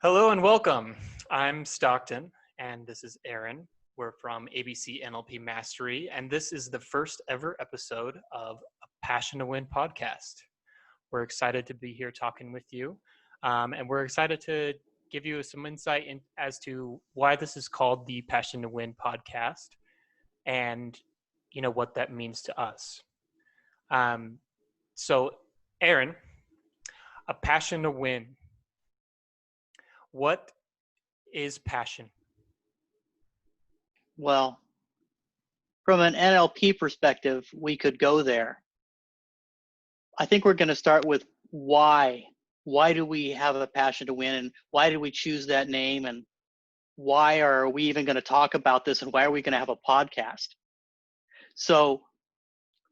Hello and welcome. I'm Stockton, and this is Aaron. We're from ABC NLP Mastery, and this is the first ever episode of a Passion to Win podcast. We're excited to be here talking with you, and we're excited to give you some insight as to why this is called the Passion to Win podcast, and what that means to us. So, Aaron, a passion to win. What is passion? Well, from an NLP perspective, we could go there. I think we're going to start with why. Why do we have a passion to win, and why did we choose that name, and why are we even going to talk about this, and why are we going to have a podcast? So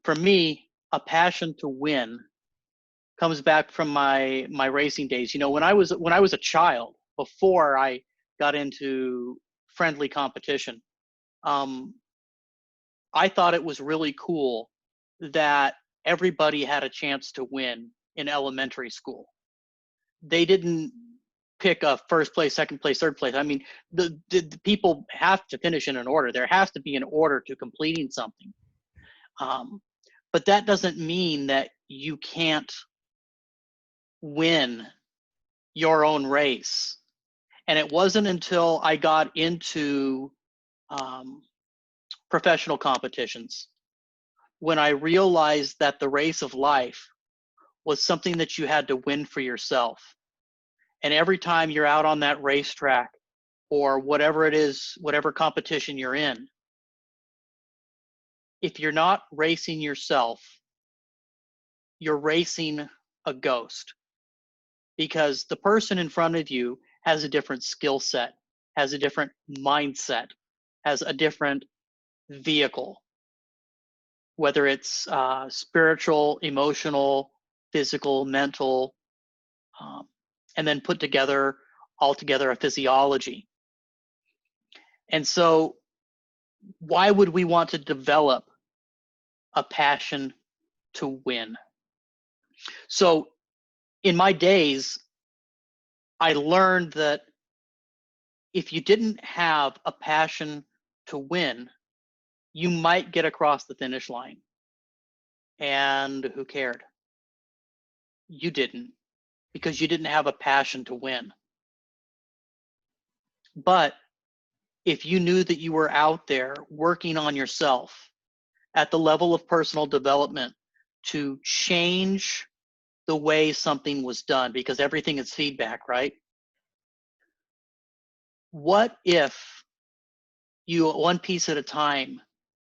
for me, a passion to win comes back from my racing days. When I was a child, before I got into friendly competition, I thought it was really cool that everybody had a chance to win in elementary school. They didn't pick a first place, second place, third place. I mean, the people have to finish in an order. There has to be an order to completing something. But that doesn't mean that you can't win your own race. And it wasn't until I got into professional competitions when I realized that the race of life was something that you had to win for yourself. And every time you're out on that racetrack or whatever it is, whatever competition you're in, if you're not racing yourself, you're racing a ghost, because the person in front of you has a different skill set, has a different mindset, has a different vehicle, whether it's spiritual, emotional, physical, mental, and then put together altogether a physiology. And so why would we want to develop a passion to win? So in my days, I learned that if you didn't have a passion to win, you might get across the finish line. And who cared? You didn't, because you didn't have a passion to win. But if you knew that you were out there working on yourself at the level of personal development to change the way something was done, because everything is feedback, right? What if you, one piece at a time,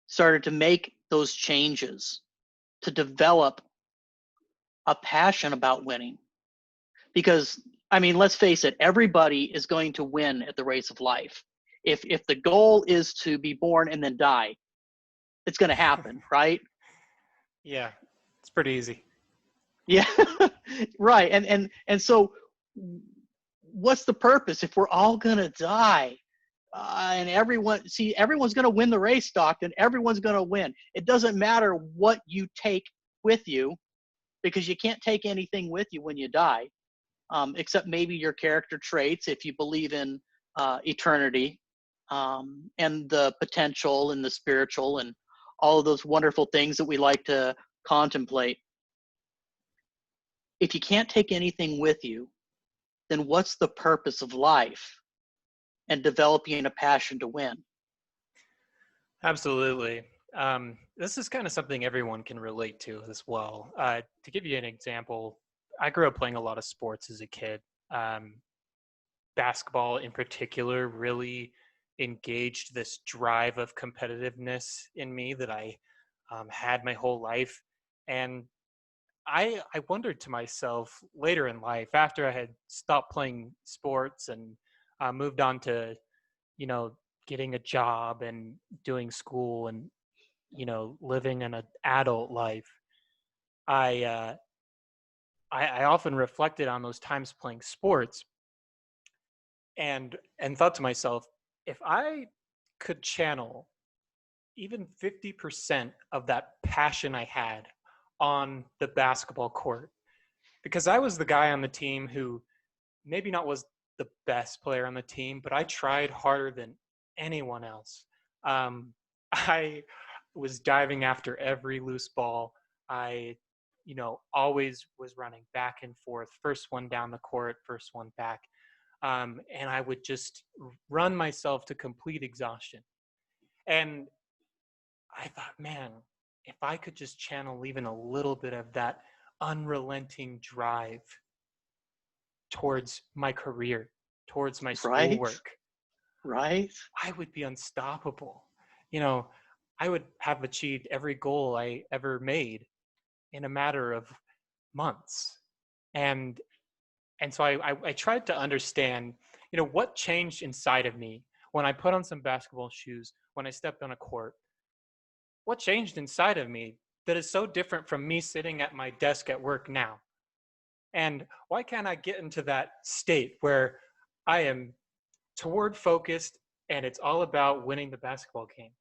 started to make those changes to develop a passion about winning? Because, I mean, let's face it, everybody is going to win at the race of life. If the goal is to be born and then die, it's going to happen, right? Yeah, it's pretty easy. Yeah, right. And so what's the purpose if we're all going to die? And everyone's going to win the race, Stockton. Everyone's going to win. It doesn't matter what you take with you, because you can't take anything with you when you die, except maybe your character traits, if you believe in eternity, and the potential and the spiritual and all of those wonderful things that we like to contemplate. If you can't take anything with you, then what's the purpose of life and developing a passion to win? Absolutely. This is kind of something everyone can relate to as well. To give you an example, I grew up playing a lot of sports as a kid. Basketball in particular really engaged this drive of competitiveness in me that I had my whole life. And I wondered to myself later in life, after I had stopped playing sports and moved on to, getting a job and doing school and, living an adult life, I often reflected on those times playing sports and thought to myself, if I could channel even 50% of that passion I had on the basketball court, because I was the guy on the team who maybe the best player on the team, but I tried harder than anyone else. Um, I was diving after every loose ball. I, always was running back and forth, first one down the court, first one back. And I would just run myself to complete exhaustion. And I thought, man, if I could just channel even a little bit of that unrelenting drive towards my career, towards my Right, schoolwork, right. I would be unstoppable. You know, I would have achieved every goal I ever made in a matter of months. And so I tried to understand, what changed inside of me when I put on some basketball shoes, when I stepped on a court. What changed inside of me that is so different from me sitting at my desk at work now? And why can't I get into that state where I am toward focused and it's all about winning the basketball game?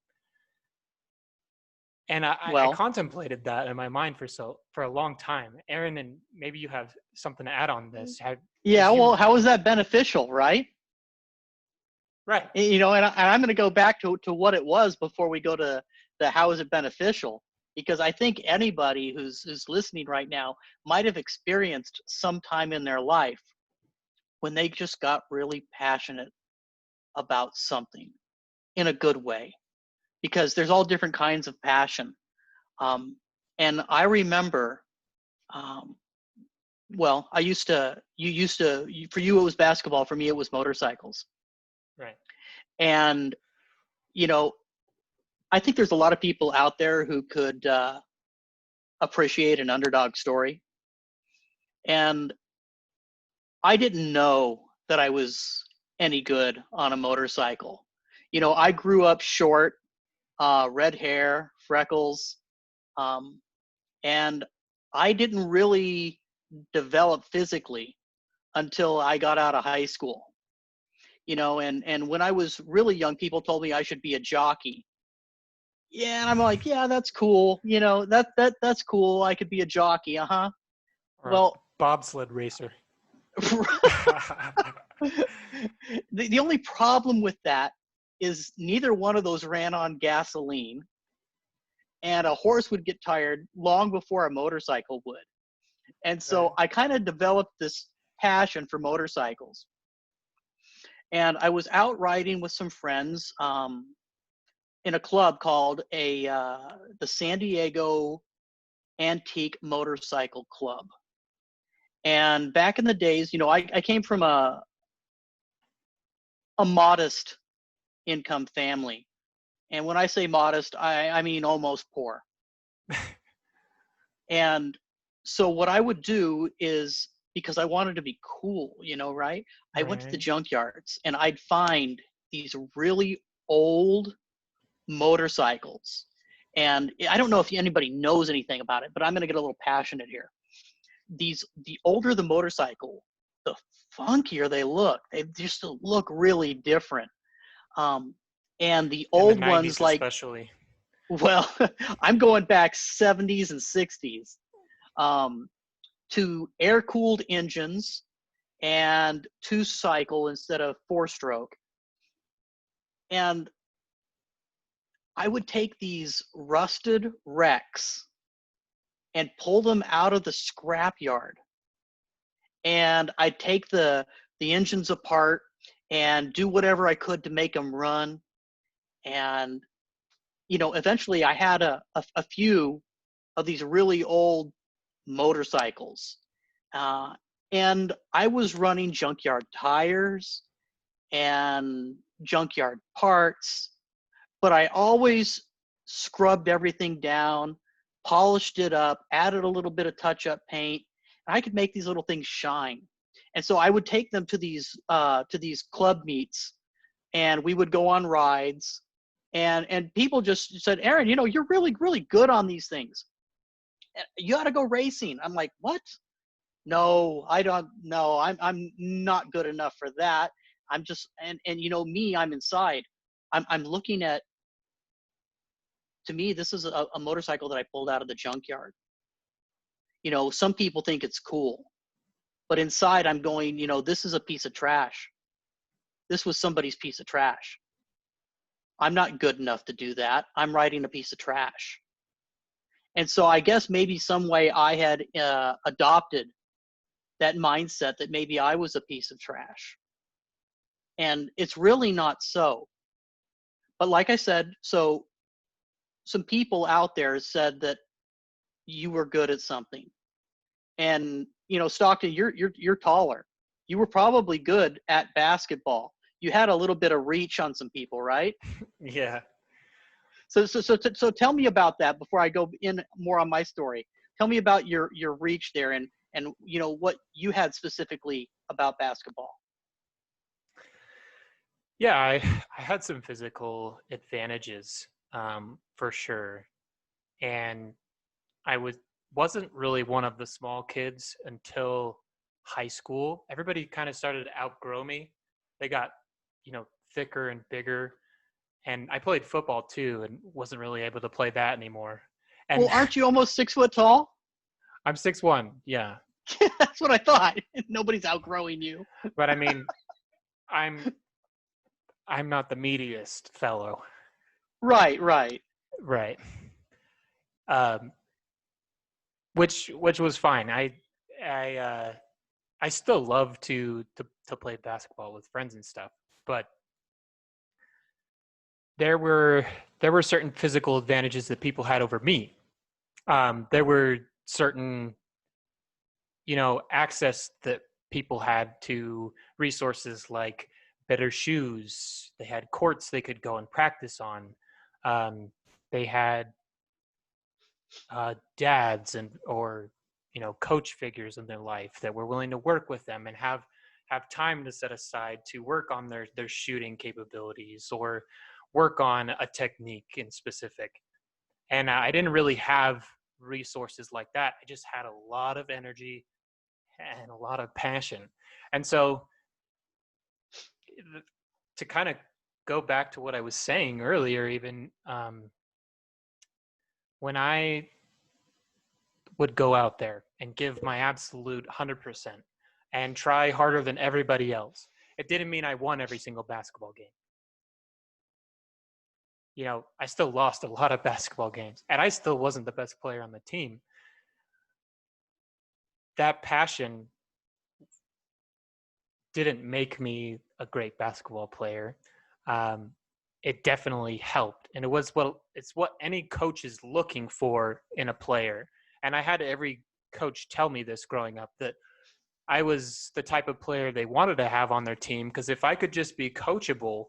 And I Well, contemplated that in my mind for a long time. Aaron, and maybe you have something to add on this. Have yeah, you? well, how is that beneficial, right? Right. And I'm going to go back to what it was before we go to the how is it beneficial, because I think anybody who's listening right now might have experienced some time in their life when they just got really passionate about something in a good way, because there's all different kinds of passion. And I remember, um, well, for you, it was basketball. For me, it was motorcycles. Right. And, you know, I think there's a lot of people out there who could appreciate an underdog story. And I didn't know that I was any good on a motorcycle. I grew up short, red hair, freckles, um, and I didn't really develop physically until I got out of high school. And when I was really young, people told me I should be a jockey. Yeah, and I'm like, yeah, that's cool. That's cool. I could be a jockey. Uh-huh. Or a Well, bobsled racer. the only problem with that is neither one of those ran on gasoline, and a horse would get tired long before a motorcycle would. And Right. so I kind of developed this passion for motorcycles. And I was out riding with some friends in a club called the San Diego Antique Motorcycle Club. And back in the days, I came from a modest income family. And when I say modest, I mean almost poor. And so what I would do is, because I wanted to be cool, right? I went to the Right. junkyards and I'd find these really old motorcycles. And I don't know if anybody knows anything about it, but I'm going to get a little passionate here. The older the motorcycle, the funkier they look. They just look really different. Um, and the In the old ones, 90s, like, especially. well, I'm going back 70s and 60s, um, to air-cooled engines and two-cycle instead of four-stroke. And I would take these rusted wrecks and pull them out of the scrapyard. And I'd take the engines apart and do whatever I could to make them run. And eventually I had a few of these really old motorcycles, uh, and I was running junkyard tires and junkyard parts, but I always scrubbed everything down, polished it up, added a little bit of touch-up paint, and I could make these little things shine. And so I would take them to these club meets, and we would go on rides, and people just said, Aaron, you're really, really good on these things. You ought to go racing. I'm like, what? No, I don't know. I'm not good enough for that. I'm just, and me, I'm inside. I'm looking at, to me, this is a motorcycle that I pulled out of the junkyard. Some people think it's cool. But inside I'm going, this is a piece of trash. This was somebody's piece of trash. I'm not good enough to do that. I'm writing a piece of trash. And so I guess maybe some way I had adopted that mindset that maybe I was a piece of trash. And it's really not so. But like I said, so some people out there said that you were good at something. And Stockton, you're taller. You were probably good at basketball. You had a little bit of reach on some people, right? Yeah. So tell me about that before I go in more on my story. Tell me about your reach there and what you had specifically about basketball. Yeah, I had some physical advantages, for sure. And wasn't really one of the small kids until high school. Everybody kind of started to outgrow me. They got, thicker and bigger. And I played football too and wasn't really able to play that anymore. Well, And aren't you almost 6 foot tall? I'm 6'1", yeah. That's what I thought. Nobody's outgrowing you. But I mean, I'm I'm not the meatiest fellow. Right, right. Right. Um which was fine. I still love to play basketball with friends and stuff, but there were there were certain physical advantages that people had over me. There were certain, access that people had to resources like better shoes. They had courts they could go and practice on. They had dads or coach figures in their life that were willing to work with them and have time to set aside to work on their shooting capabilities or work on a technique in specific. And I didn't really have resources like that. I just had a lot of energy and a lot of passion. And so to kind of go back to what I was saying earlier, even when I would go out there and give my absolute 100% and try harder than everybody else, it didn't mean I won every single basketball game. I still lost a lot of basketball games and I still wasn't the best player on the team. That passion didn't make me a great basketball player. Um, it definitely helped, and it's what any coach is looking for in a player. And I had every coach tell me this growing up, that I was the type of player they wanted to have on their team, because if I could just be coachable,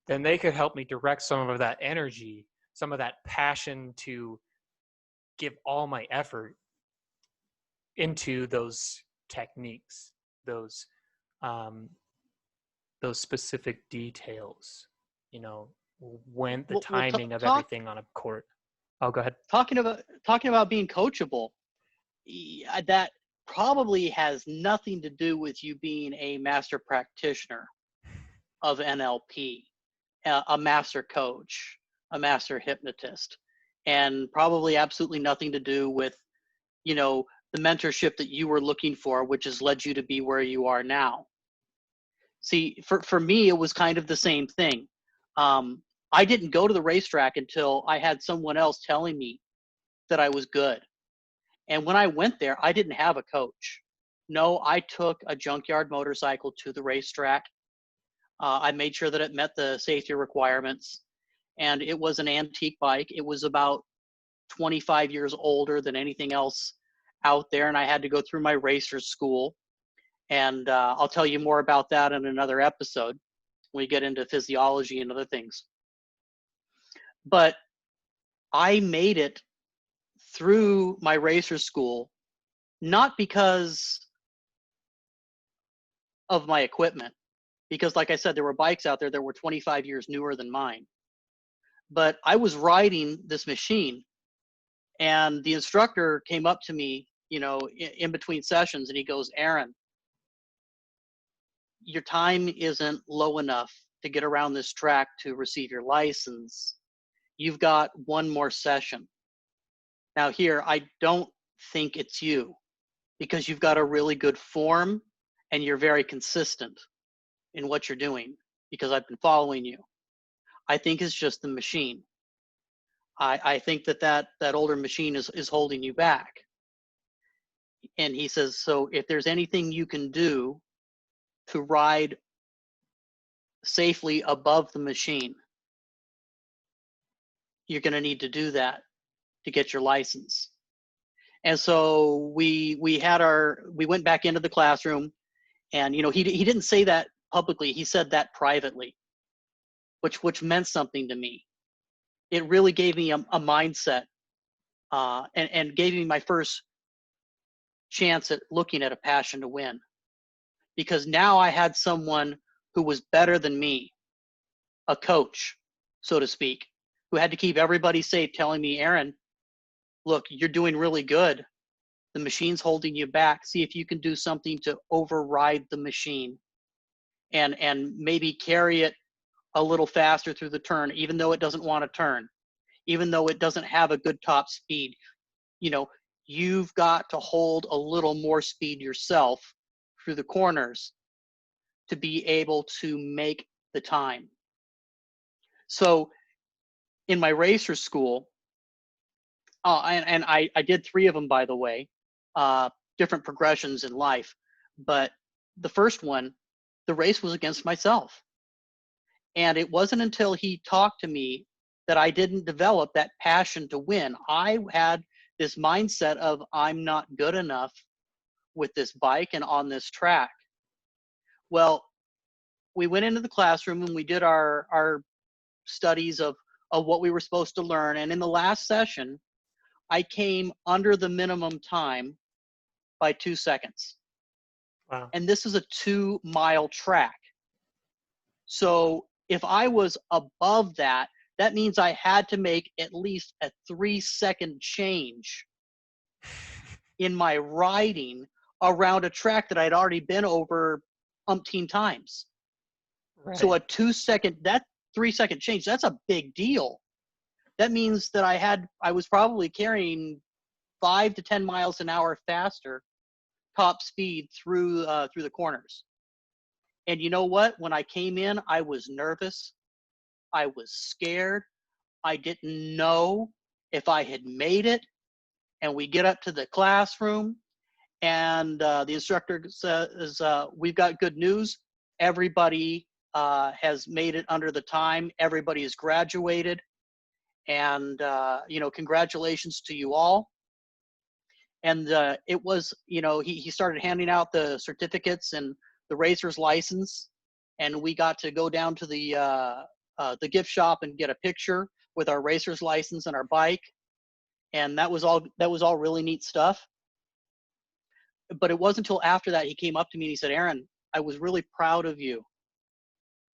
then they could help me direct some of that energy, some of that passion to give all my effort into those techniques, those um, those specific details, when the Well, timing of everything on a court. Oh, go ahead. talking about being coachable, that probably has nothing to do with you being a master practitioner of NLP, a master coach, a master hypnotist, and probably absolutely nothing to do with, the mentorship that you were looking for, which has led you to be where you are now. See, for me, it was kind of the same thing. Um, I didn't go to the racetrack until I had someone else telling me that I was good. And when I went there, I didn't have a coach. No, I took a junkyard motorcycle to the racetrack. I made sure that it met the safety requirements. And it was an antique bike. It was about 25 years older than anything else out there. And I had to go through my racer's school. And I'll tell you more about that in another episode when we get into physiology and other things. But I made it through my racer school, not because of my equipment, because like I said, there were bikes out there that were 25 years newer than mine. But I was riding this machine and the instructor came up to me, in between sessions, and he goes, "Aaron, your time isn't low enough to get around this track to receive your license. You've got one more session. Now here, I don't think it's you, because you've got a really good form and you're very consistent in what you're doing because I've been following you. I think it's just the machine. I think that older machine is holding you back. And he says, so if there's anything you can do to ride safely above the machine, you're going to need to do that to get your license. And so we went back into the classroom, and he didn't say that publicly. He said that privately, which meant something to me. It really gave me a mindset, and gave me my first chance at looking at a passion to win, because now I had someone who was better than me, a coach, so to speak, who had to keep everybody safe, telling me, Aaron, look, you're doing really good. The machine's holding you back. See if you can do something to override the machine and maybe carry it a little faster through the turn, even though it doesn't want to turn, even though it doesn't have a good top speed. You've got to hold a little more speed yourself through the corners to be able to make the time. So in my racer school, and I did 3 of them, by the way, different progressions in life. But the first one, the race was against myself. And it wasn't until he talked to me that I didn't develop that passion to win. I had this mindset of, I'm not good enough with this bike and on this track. Well, we went into the classroom and we did our studies of what we were supposed to learn. And in the last session, I came under the minimum time by 2 seconds. Wow. And this is a 2-mile track. So if I was above that, that means I had to make at least a 3-second change in my riding around a track that I'd already been over umpteen times. So Right. that 3-second change, that's a big deal. That means that I was probably carrying 5 to 10 miles an hour faster top speed through the corners. And you know what? When I came in, I was nervous. I was scared. I didn't know if I had made it. And we get up to the classroom, and the instructor says, we've got good news. Everybody has made it under the time. Everybody has graduated. And, congratulations to you all. And it was, he started handing out the certificates and the racer's license. And we got to go down to the gift shop and get a picture with our racer's license and our bike. And that was all really neat stuff. But it wasn't until after that he came up to me and he said, Aaron, I was really proud of you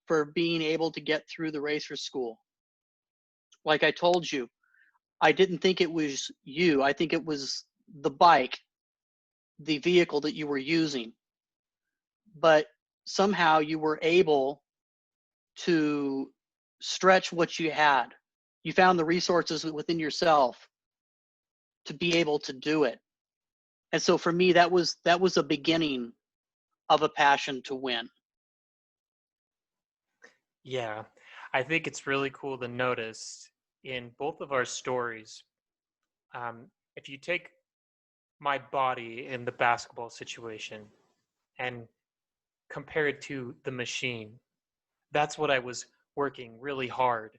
for being able to get through the racer's school. Like I told you, I didn't think it was you. I think it was the bike, the vehicle that you were using. But somehow you were able to stretch what you had. You found the resources within yourself to be able to do it. And so for me, that was a beginning of a passion to win. Yeah. I think it's really cool to notice in both of our stories, if you take my body in the basketball situation and compare it to the machine, that's what I was working really hard.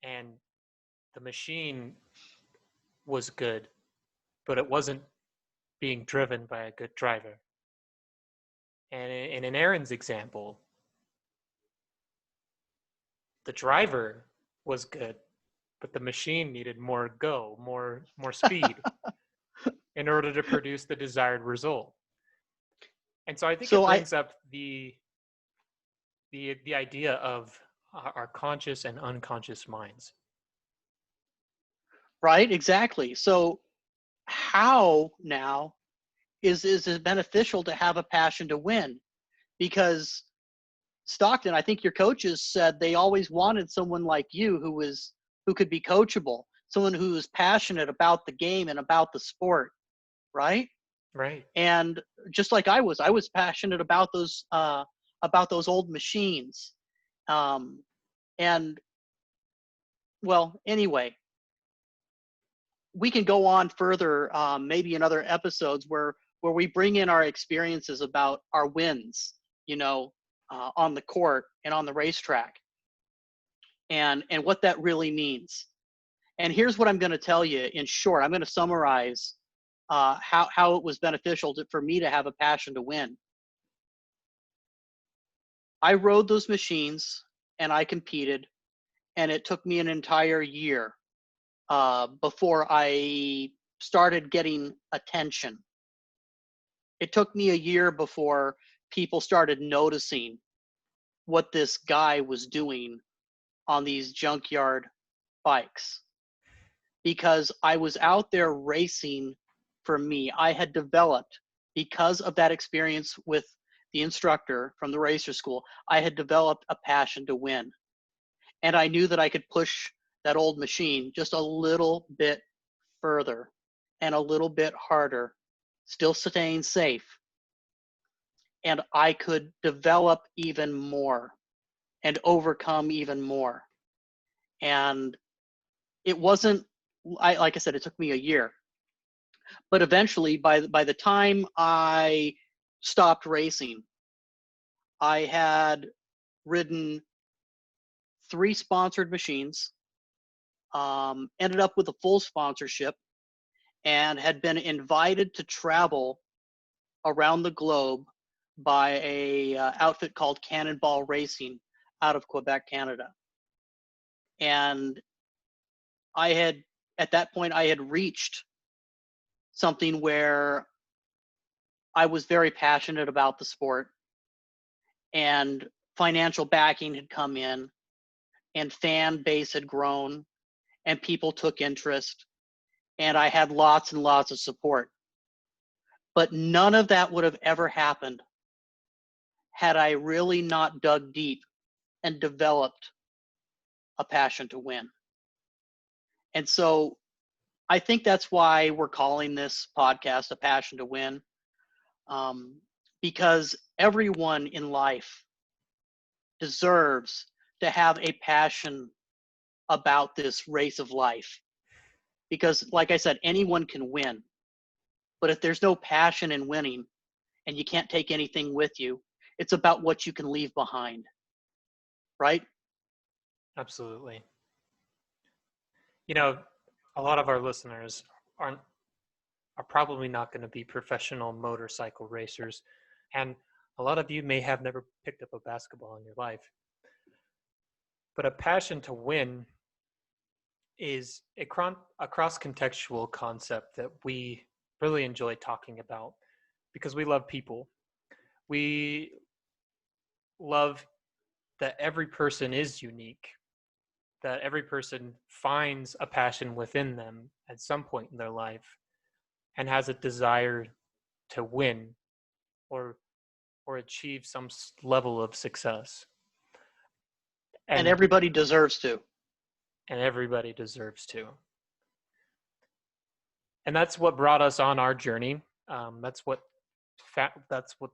And the machine was good, but it wasn't being driven by a good driver. And in Aaron's example, the driver was good, but the machine needed more speed in order to produce the desired result. And so I think it So brings up the idea of our conscious and unconscious minds. right, exactly. So how now is it beneficial to have a passion to win? Because Stockton, I think your coaches said they always wanted someone like you who could be coachable, someone who is passionate about the game and about the sport, right? Right. And just like I was passionate about those old machines. Um, and well, anyway, we can go on further, maybe in other episodes where we bring in our experiences about our wins, you know, on the court and on the racetrack, and what that really means. And here's what I'm going to tell you in short. I'm going to summarize how it was beneficial for me to have a passion to win. I rode those machines and I competed, and it took me an entire year before I started getting attention. It took me a year before people started noticing what this guy was doing on these junkyard bikes, because I was out there racing for me. I had developed, because of that experience with the instructor from the racer school, I had developed a passion to win. And I knew that I could push that old machine just a little bit further and a little bit harder, still staying safe. And I could develop even more and overcome even more. And it wasn't, like I said, it took me a year. But eventually, by the time I stopped racing, I had ridden 3 sponsored machines, ended up with a full sponsorship, and had been invited to travel around the globe by a outfit called Cannonball Racing out of Quebec, Canada. And I had, at that point, I had reached something where I was very passionate about the sport, and financial backing had come in, and fan base had grown, and people took interest, and I had lots and lots of support. But none of that would have ever happened had I really not dug deep and developed a passion to win. And so I think that's why we're calling this podcast A Passion to Win, because everyone in life deserves to have a passion about this race of life. Because, like I said, anyone can win. But if there's no passion in winning and you can't take anything with you, it's about what you can leave behind. Right? Absolutely. You know, a lot of our listeners aren't are probably not going to be professional motorcycle racers, and a lot of you may have never picked up a basketball in your life. But a passion to win is a cross-contextual concept that we really enjoy talking about because we love people. We love that every person is unique, that every person finds a passion within them at some point in their life and has a desire to win or achieve some level of success. And And everybody deserves to. everybody deserves to. And that's what brought us on our journey. That's what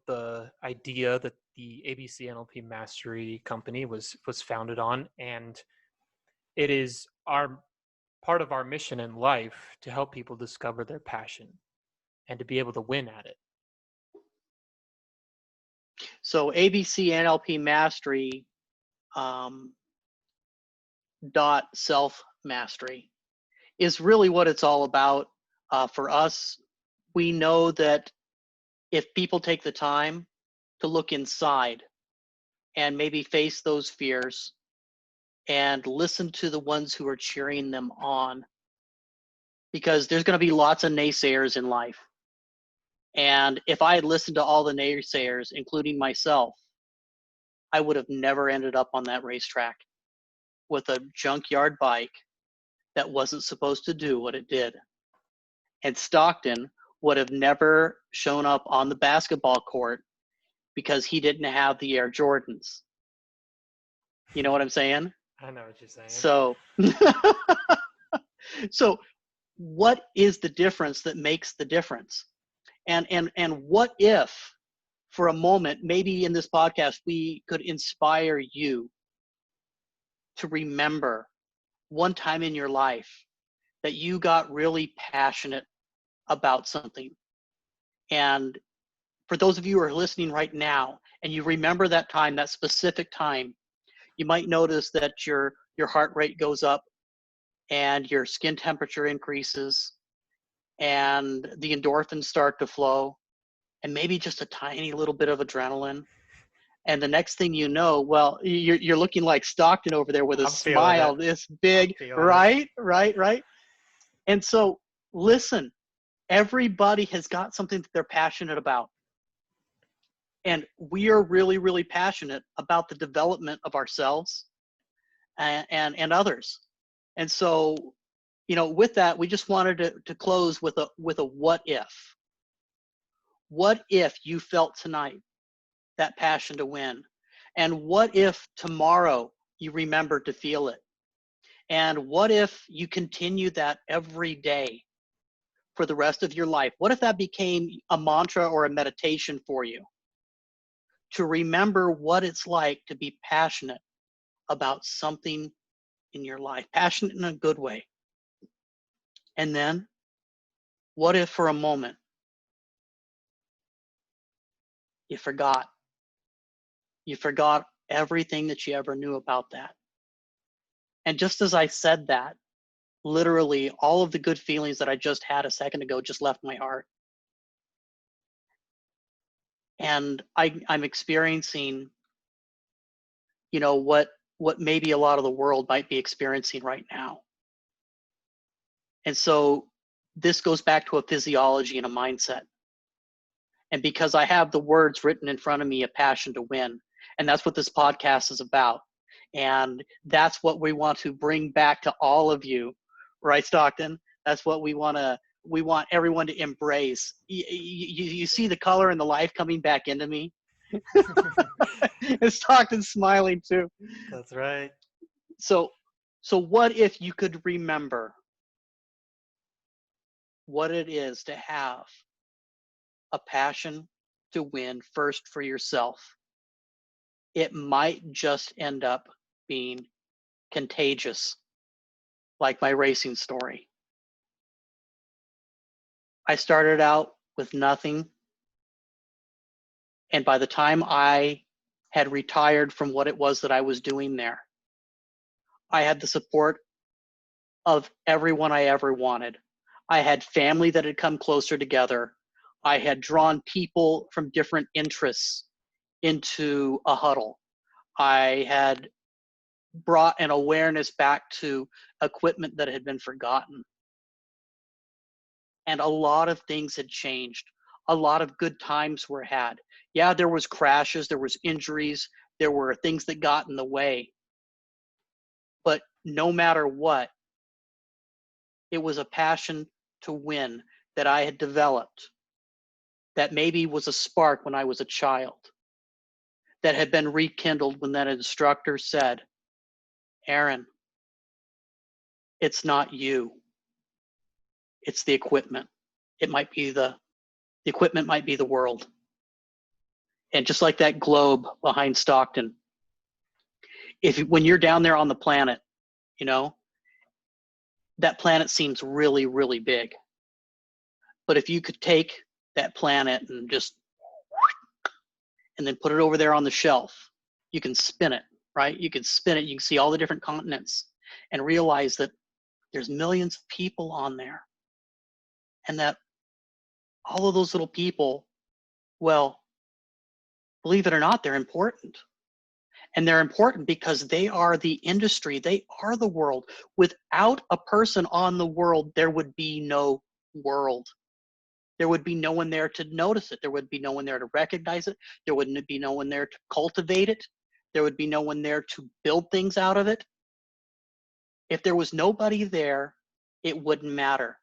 the idea that the ABC NLP Mastery Company was founded on, and it is our part of our mission in life to help people discover their passion and to be able to win at it. So ABC NLP Mastery dot self mastery is really what it's all about. For us, we know that if people take the time to look inside and maybe face those fears and listen to the ones who are cheering them on, because there's going to be lots of naysayers in life. And if I had listened to all the naysayers, including myself, I would have never ended up on that racetrack with a junkyard bike that wasn't supposed to do what it did. And Stockton would have never shown up on the basketball court because he didn't have the Air Jordans. You know what I'm saying? I know what you're saying. So, so what is the difference that makes the difference? And what if for a moment, maybe in this podcast, we could inspire you to remember one time in your life that you got really passionate about something. And for those of you who are listening right now, and you remember that time, that specific time, you might notice that your heart rate goes up and your skin temperature increases and the endorphins start to flow and maybe just a tiny little bit of adrenaline. And the next thing you know, well, you're looking like Stockton over there with a I'm feeling it. smile this I'm big, feeling it. right. And so listen, everybody has got something that they're passionate about. And we are really, really passionate about the development of ourselves and others. And so, with that, we just wanted to close with a what if. What if you felt tonight that passion to win? And what if tomorrow you remember to feel it? And what if you continue that every day for the rest of your life? What if that became a mantra or a meditation for you? To remember what it's like to be passionate about something in your life, passionate in a good way. And then, what if for a moment you forgot? You forgot everything that you ever knew about that. And just as I said that, literally all of the good feelings that I just had a second ago just left my heart. And I'm experiencing, what maybe a lot of the world might be experiencing right now. And so this goes back to a physiology and a mindset. And because I have the words written in front of me, a passion to win, and that's what this podcast is about. And that's what we want to bring back to all of you, right, Stockton? That's what we want everyone to embrace. You see the color and the life coming back into me? And Stockton's smiling too. That's right. So what if you could remember what it is to have a passion to win first for yourself? It might just end up being contagious, like my racing story. I started out with nothing, and by the time I had retired from what it was that I was doing there, I had the support of everyone I ever wanted. I had family that had come closer together. I had drawn people from different interests into a huddle. I had brought an awareness back to equipment that had been forgotten. And a lot of things had changed. A lot of good times were had. Yeah, there was crashes, there was injuries, there were things that got in the way. But no matter what, it was a passion to win that I had developed that maybe was a spark when I was a child, that had been rekindled when that instructor said, Aaron, it's not you, it's the equipment. It might be the equipment might be the world. And just like that globe behind Stockton, when you're down there on the planet, you know, that planet seems really, really big. But if you could take that planet and then put it over there on the shelf, you can spin it, right? You can spin it, you can see all the different continents and realize that there's millions of people on there. And that all of those little people, well, believe it or not, they're important. And they're important because they are the industry, they are the world. Without a person on the world, there would be no world. There would be no one there to notice it. There would be no one there to recognize it. There wouldn't be no one there to cultivate it. There would be no one there to build things out of it. If there was nobody there, it wouldn't matter.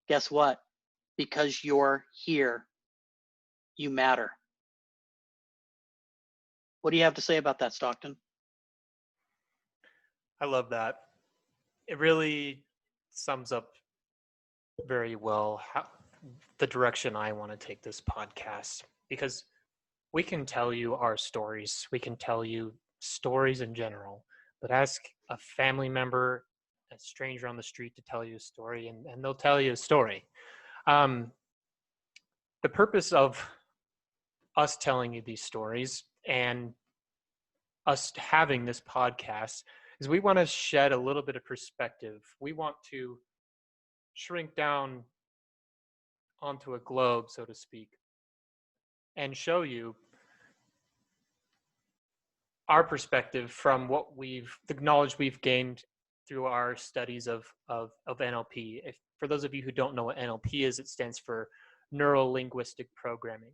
Guess what? Because you're here, you matter. What do you have to say about that, Stockton? I love that. It really sums up very well the direction I want to take this podcast, because we can tell you our stories, we can tell you stories in general, but ask a family member, a stranger on the street to tell you a story, and they'll tell you a story. Um, the purpose of us telling you these stories and us having this podcast is we want to shed a little bit of perspective. We want to shrink down onto a globe, so to speak, and show you our perspective from the knowledge we've gained through our studies of NLP. If, for those of you who don't know what NLP is, it stands for neuro linguistic programming.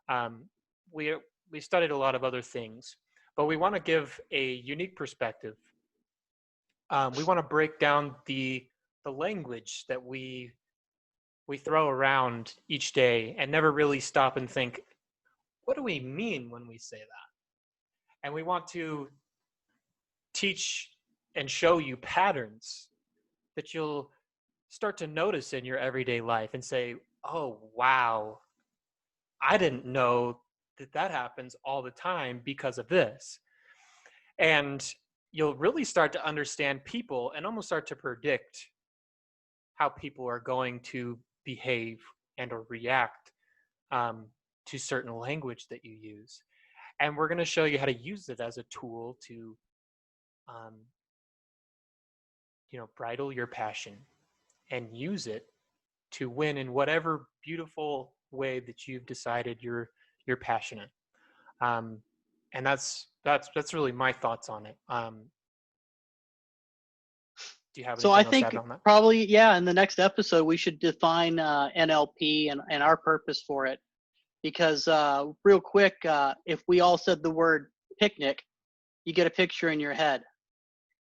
Um, we we studied a lot of other things, but we want to give a unique perspective. We want to break down the language that we throw around each day and never really stop and think, what do we mean when we say that? And we want to teach and show you patterns that you'll start to notice in your everyday life and say, oh, wow, I didn't know that that happens all the time because of this. And you'll really start to understand people and almost start to predict how people are going to behave and or react um, to certain language that you use. And we're going to show you how to use it as a tool to um, bridle your passion and use it to win in whatever beautiful way that you've decided you're passionate. Um, and that's really my thoughts on it. Do you have So I anything else to think add on that? probably, yeah, in the next episode, we should define NLP and our purpose for it. Because real quick, if we all said the word picnic, you get a picture in your head.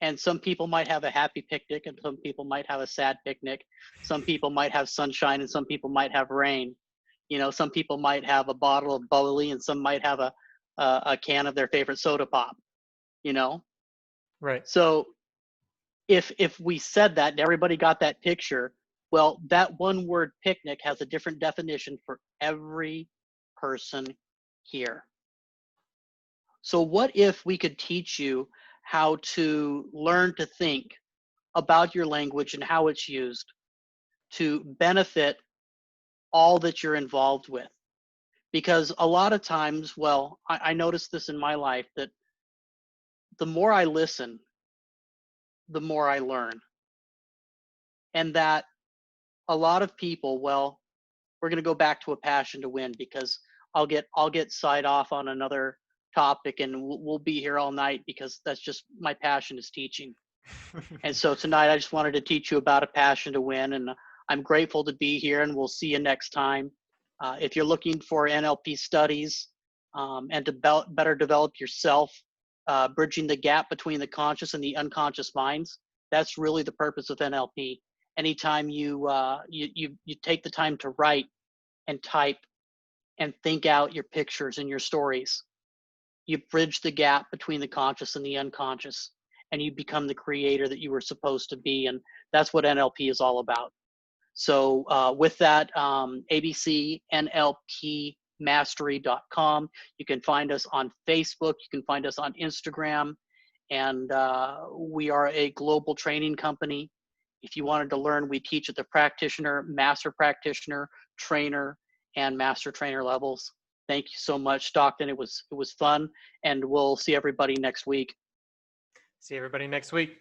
And some people might have a happy picnic and some people might have a sad picnic. Some people might have sunshine and some people might have rain. Some people might have a bottle of bubbly and some might have a can of their favorite soda pop, you know? Right. So if we said that and everybody got that picture, well, that one word picnic has a different definition for every person here. So what if we could teach you how to learn to think about your language and how it's used to benefit all that you're involved with? Because a lot of times, well, I noticed this in my life that the more I listen, the more I learn. And that a lot of people, well, we're going to go back to a passion to win because I'll get side off on another topic and we'll be here all night because that's just my passion is teaching. And so tonight I just wanted to teach you about a passion to win, and I'm grateful to be here, and we'll see you next time. If you're looking for NLP studies and to better develop yourself, bridging the gap between the conscious and the unconscious minds, that's really the purpose of NLP. Anytime you take the time to write and type and think out your pictures and your stories, you bridge the gap between the conscious and the unconscious, and you become the creator that you were supposed to be. And that's what NLP is all about. So with that, abcnlpmastery.com. You can find us on Facebook. You can find us on Instagram. And we are a global training company. If you wanted to learn, we teach at the practitioner, master practitioner, trainer, and master trainer levels. Thank you so much, Stockton. It was fun, and we'll see everybody next week. See everybody next week.